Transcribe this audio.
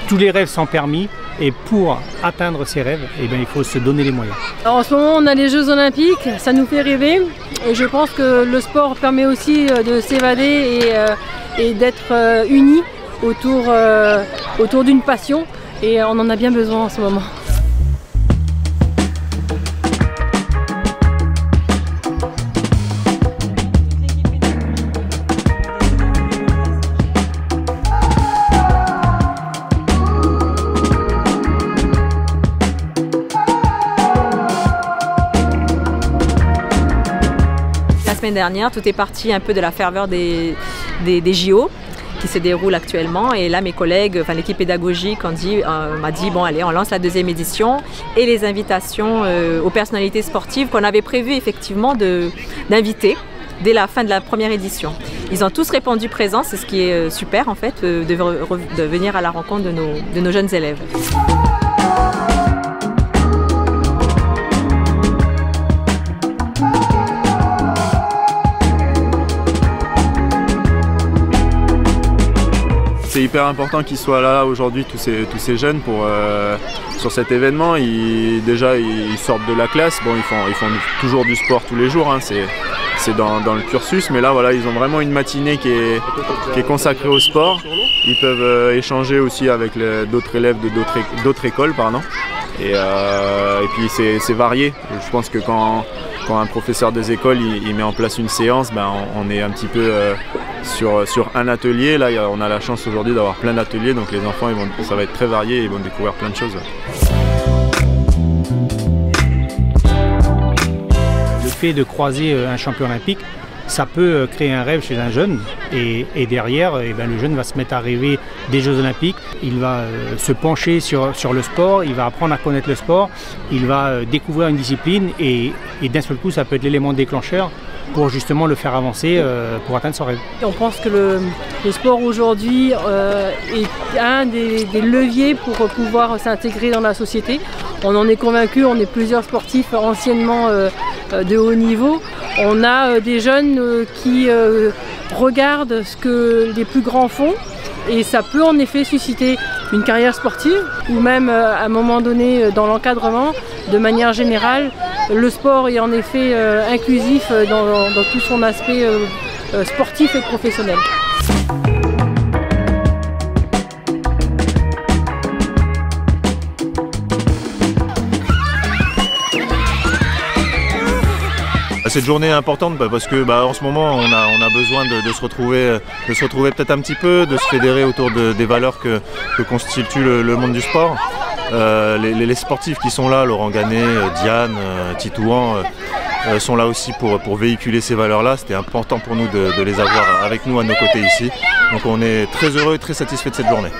tous les rêves sont permis et pour atteindre ces rêves, eh bien, il faut se donner les moyens. Alors, en ce moment, on a les Jeux Olympiques, ça nous fait rêver et je pense que le sport permet aussi de s'évader et d'être unis autour d'une passion et on en a bien besoin en ce moment. La semaine dernière, tout est parti un peu de la ferveur des JO qui se déroulent actuellement et là mes collègues, enfin l'équipe pédagogique m'a dit bon allez on lance la deuxième édition et les invitations aux personnalités sportives qu'on avait prévu effectivement d'inviter dès la fin de la première édition. Ils ont tous répondu présent, c'est ce qui est super en fait de venir à la rencontre de nos jeunes élèves. C'est hyper important qu'ils soient là aujourd'hui, tous ces jeunes, sur cet événement. Déjà, ils sortent de la classe. Bon, ils font toujours du sport tous les jours, hein, c'est dans le cursus. Mais là, voilà, ils ont vraiment une matinée qui est consacrée au sport. Ils peuvent échanger aussi avec d'autres élèves d'autres écoles. Pardon. Et puis, c'est varié. Je pense que quand un professeur des écoles il met en place une séance, ben, on est un petit peu sur un atelier. Là, on a la chance aujourd'hui d'avoir plein d'ateliers, donc les enfants, ça va être très varié et ils vont découvrir plein de choses. Le fait de croiser un champion olympique, ça peut créer un rêve chez un jeune et derrière, eh bien, le jeune va se mettre à rêver des Jeux Olympiques. Il va se pencher sur le sport, il va apprendre à connaître le sport, il va découvrir une discipline et d'un seul coup, ça peut être l'élément déclencheur pour justement le faire avancer pour atteindre son rêve. On pense que le sport aujourd'hui est un des leviers pour pouvoir s'intégrer dans la société. On en est convaincu, on est plusieurs sportifs anciennement de haut niveau. On a des jeunes qui regardent ce que les plus grands font et ça peut en effet susciter une carrière sportive ou même à un moment donné dans l'encadrement. De manière générale, le sport est en effet inclusif dans tout son aspect sportif et professionnel. Cette journée est importante parce que en ce moment on a besoin de se retrouver peut-être un petit peu, de se fédérer autour des valeurs que constitue le monde du sport. Les sportifs qui sont là, Laurent Gannet, Diane, Titouan, sont là aussi pour véhiculer ces valeurs-là. C'était important pour nous de les avoir avec nous à nos côtés ici. Donc on est très heureux et très satisfait de cette journée.